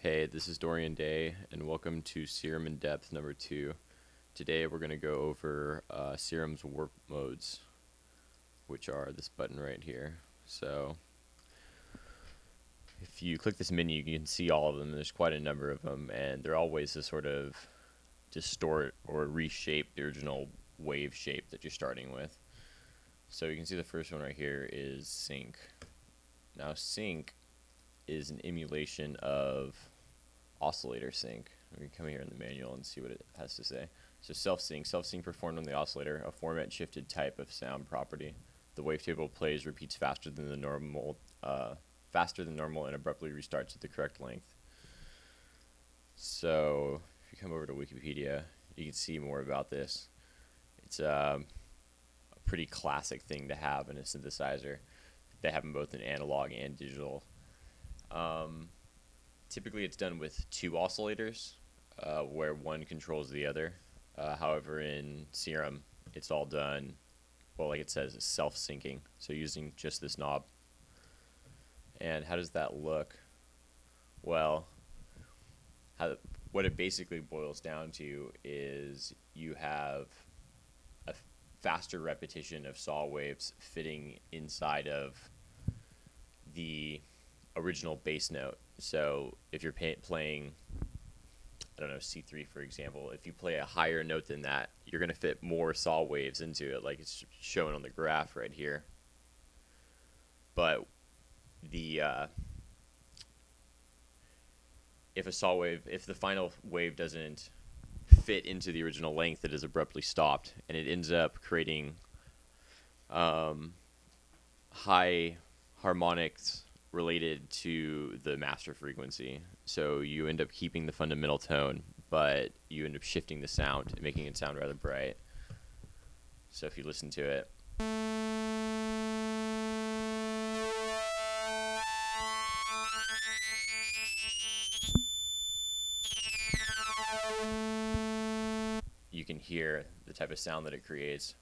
Hey, this is Dorian Day, and welcome to Serum in Depth number 2. Today we're going to go over Serum's warp modes, which are this button right here. So, if you click this menu, you can see all of them. There's quite a number of them, and they're all ways to sort of distort or reshape the original wave shape that you're starting with. So you can see the first one right here is sync. Now sync is an emulation of oscillator sync. We can come here in the manual and see what it has to say. So self-sync performed on the oscillator, a format shifted type of sound property. The wavetable plays repeats faster than normal and abruptly restarts at the correct length. So if you come over to Wikipedia, you can see more about this. It's a pretty classic thing to have in a synthesizer. They have them both in analog and digital. Typically it's done with two oscillators, where one controls the other. However, in Serum, it's all done, well, like it says, it's self-syncing, so using just this knob. And how does that look? Well, what it basically boils down to is you have a faster repetition of saw waves fitting inside of the original bass note. So if you're playing, I don't know, C3 for example, if you play a higher note than that, you're going to fit more saw waves into it, like it's shown on the graph right here. But the if the final wave doesn't fit into the original length, it is abruptly stopped, and it ends up creating high harmonics related to the master frequency. So you end up keeping the fundamental tone, but you end up shifting the sound and making it sound rather bright. So if you listen to it, you can hear the type of sound that it creates.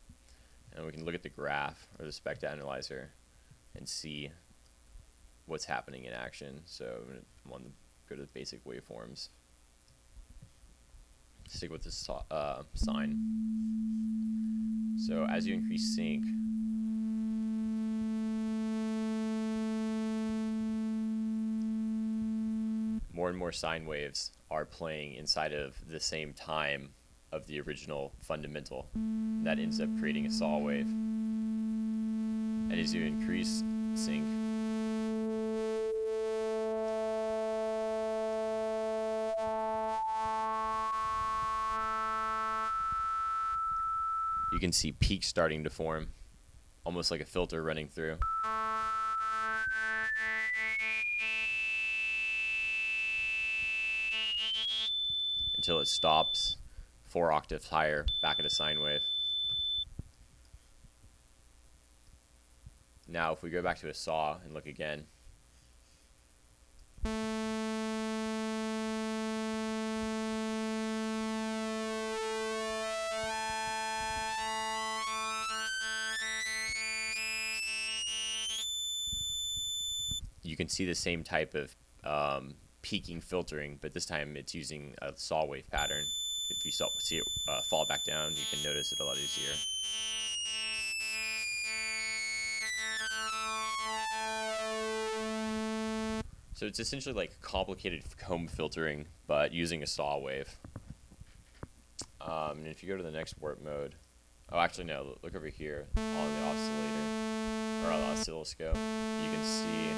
And we can look at the graph or the spec analyzer and see what's happening in action. So I'm going to go to the basic waveforms. Stick with this sine. So as you increase sync, more and more sine waves are playing inside of the same time of the original fundamental. That ends up creating a saw wave. And as you increase sync, you can see peaks starting to form, almost like a filter running through. Until it stops 4 octaves higher, back at a sine wave. Now if we go back to a saw and look again, you can see the same type of peaking filtering, but this time it's using a saw wave pattern. If you see it fall back down, you can notice it a lot easier. So it's essentially like complicated comb filtering, but using a saw wave. And if you go to the next warp mode, oh, actually no, look over here on the oscillator, or on the oscilloscope, you can see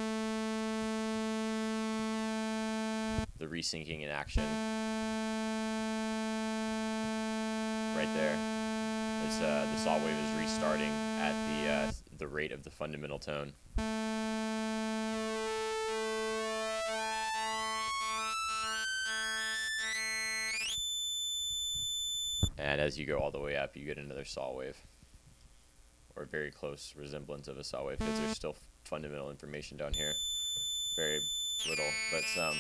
the resyncing in action. Right there. As the saw wave is restarting at the rate of the fundamental tone. And as you go all the way up, you get another saw wave, or a very close resemblance of a saw wave, because there's still fundamental information down here. Very little, but some.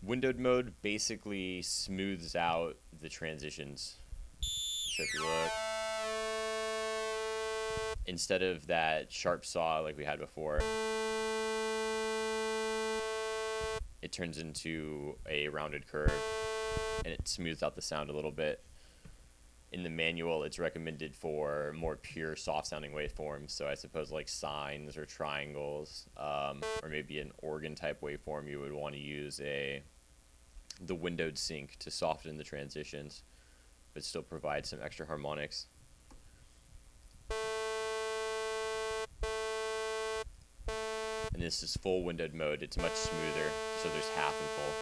Windowed mode basically smooths out the transitions. So if you look, instead of that sharp saw like we had before, it turns into a rounded curve and it smooths out the sound a little bit. In the manual, it's recommended for more pure soft sounding waveforms, so I suppose like sines or triangles, or maybe an organ type waveform, you would want to use the windowed sync to soften the transitions but still provide some extra harmonics. And this is full windowed mode. It's much smoother, so there's half and full.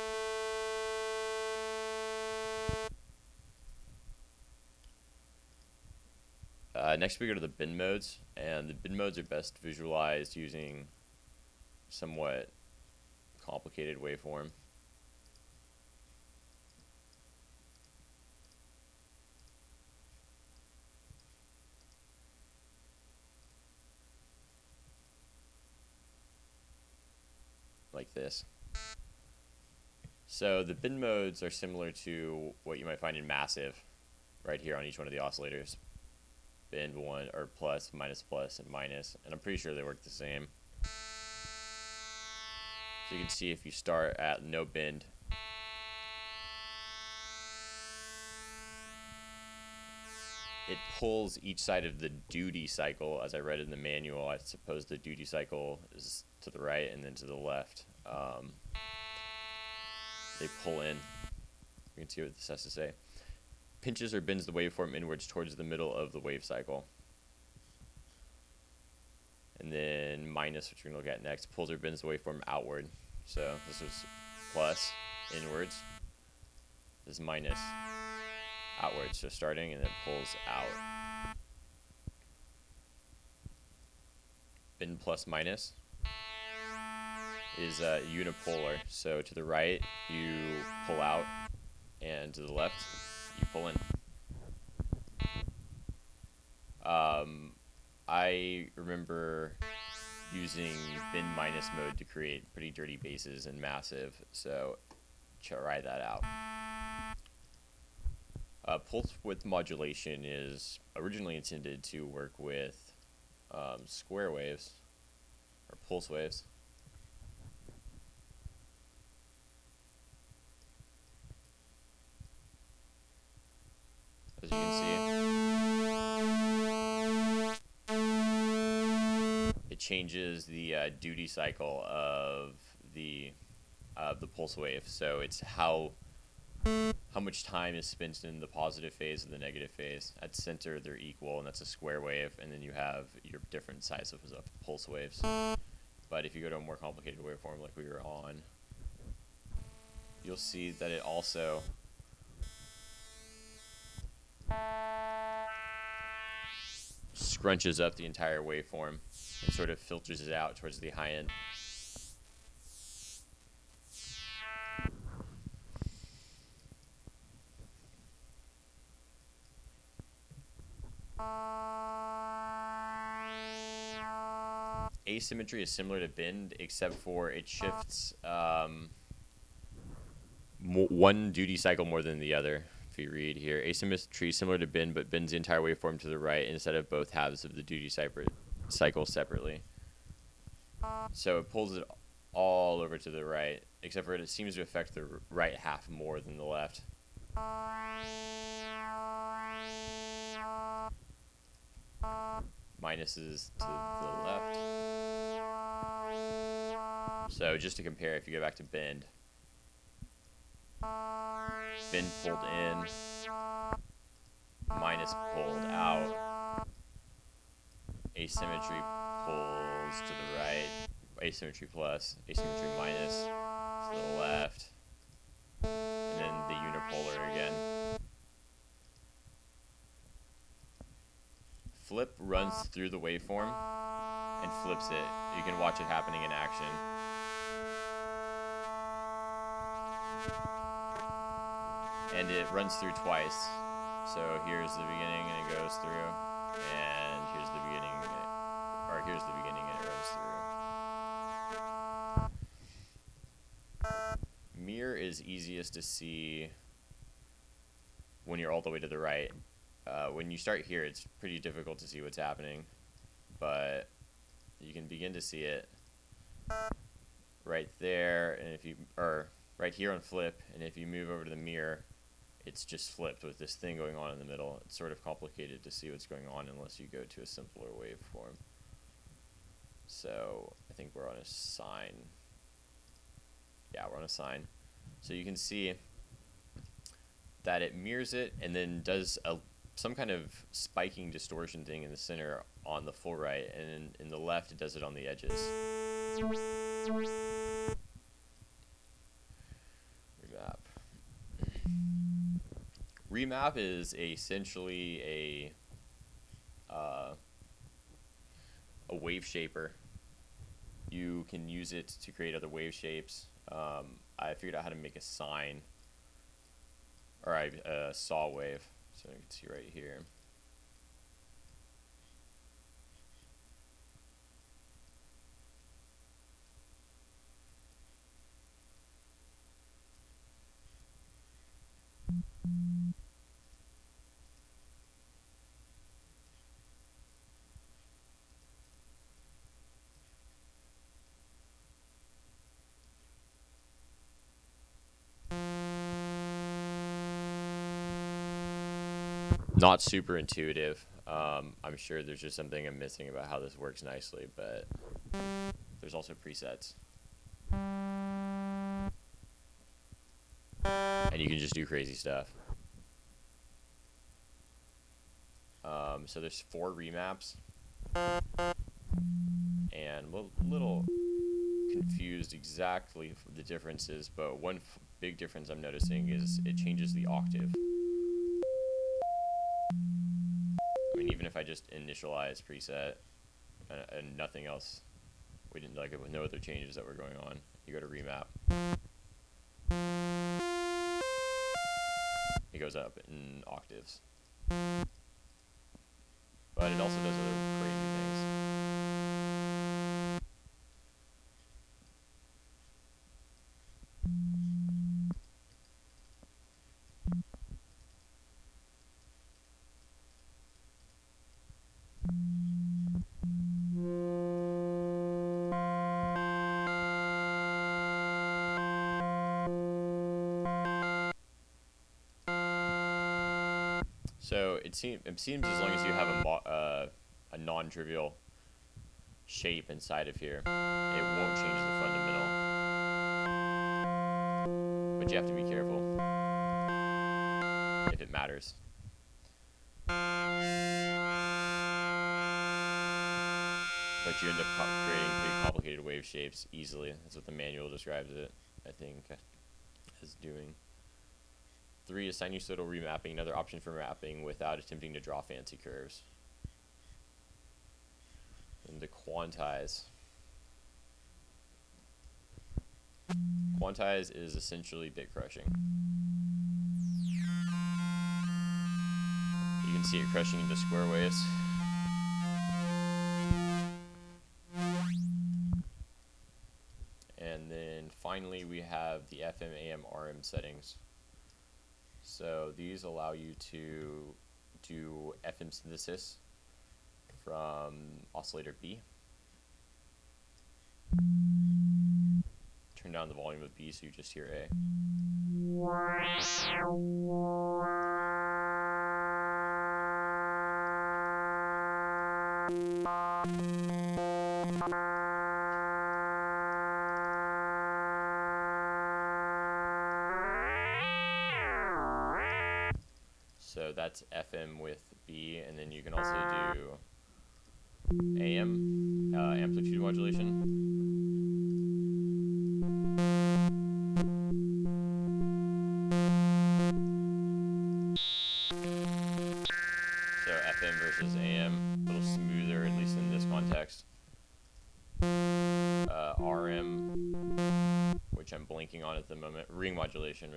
Next we go to the bin modes, and the bin modes are best visualized using somewhat complicated waveform. Like this. So the bin modes are similar to what you might find in massive right here on each one of the oscillators. Bend 1 or plus, minus, and minus, and I'm pretty sure they work the same. So you can see if you start at no bend, it pulls each side of the duty cycle. As I read in the manual, I suppose the duty cycle is to the right and then to the left. They pull in. You can see what this has to say. Pinches or bends the waveform inwards towards the middle of the wave cycle. And then minus, which we're going to look at next, pulls or bends the waveform outward. So this was plus, inwards. This is minus, outwards. So starting and then pulls out. Bend plus minus is unipolar. So to the right, you pull out, and to the left, you pull in. I remember using bin minus mode to create pretty dirty basses in massive, so try that out. Pulse width modulation is originally intended to work with square waves or pulse waves. As you can see, it changes the duty cycle of the pulse wave. So it's how much time is spent in the positive phase and the negative phase. At center, they're equal, and that's a square wave. And then you have your different sizes of pulse waves. But if you go to a more complicated waveform like we were on, you'll see that it also scrunches up the entire waveform and sort of filters it out towards the high end. Asymmetry is similar to bend, except for it shifts one duty cycle more than the other. If you read here, asymmetry is similar to bend, but bends the entire waveform to the right instead of both halves of the duty cycle separately. So it pulls it all over to the right, except for it seems to affect the right half more than the left. Minuses to the left. So just to compare, if you go back to bend pulled in, minus pulled out, asymmetry pulls to the right, asymmetry plus, asymmetry minus to the left, and then the unipolar again. Flip runs through the waveform and flips it. You can watch it happening in action. And it runs through twice. So here's the beginning and it goes through, and here's the beginning, or here's the beginning and it runs through. Mirror is easiest to see when you're all the way to the right. When you start here, it's pretty difficult to see what's happening. but you can begin to see it right there, and if you, or right here on flip, and if you move over to the mirror, it's just flipped with this thing going on in the middle. It's sort of complicated to see what's going on unless you go to a simpler waveform. So I think we're on a sine. Yeah, we're on a sine. So you can see that it mirrors it and then does some kind of spiking distortion thing in the center on the full right, and in the left it does it on the edges. Remap. Remap is essentially a wave shaper. You can use it to create other wave shapes. I figured out how to make a sine, or a saw wave, so you can see right here. Not super intuitive. I'm sure there's just something I'm missing about how this works nicely, but there's also presets. And you can just do crazy stuff. So there's 4 remaps, and I'm a little confused exactly for the differences, but one big difference I'm noticing is it changes the octave. I mean, even if I just initialize preset and nothing else, we didn't like it with no other changes that were going on. You go to remap, it goes up in octaves, but it also does other crazy things. So it seems as long as you have a non-trivial shape inside of here, it won't change the fundamental. But you have to be careful if it matters. But you end up creating pretty complicated wave shapes easily. That's what the manual describes it, I think, as doing. 3 is sinusoidal remapping, another option for mapping without attempting to draw fancy curves. And to quantize. Quantize is essentially bit crushing. You can see it crushing into square waves. And then finally we have the Fma Mrm settings. So these allow you to do FM synthesis from oscillator B. Turn down the volume of B so you just hear A. So that's FM with B, and then you can also do AM, amplitude modulation. So FM versus AM, a little smoother, at least in this context. RM, which I'm blanking on at the moment. Ring modulation.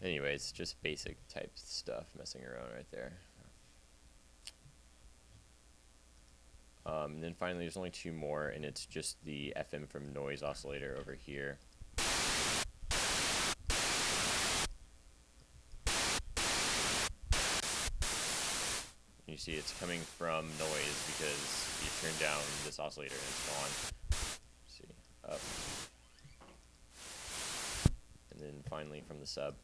Anyways, just basic type stuff messing around right there. And then finally, there's only two more, and it's just the FM from Noise Oscillator over here. You see it's coming from noise because you turn down this oscillator and it's gone. See, up. And then finally from the sub.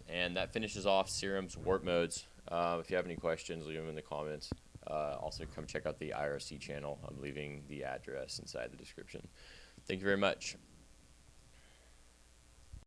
And that finishes off Serum's warp modes. If you have any questions, leave them in the comments. Also, come check out the IRC channel. I'm leaving the address inside the description. Thank you very much.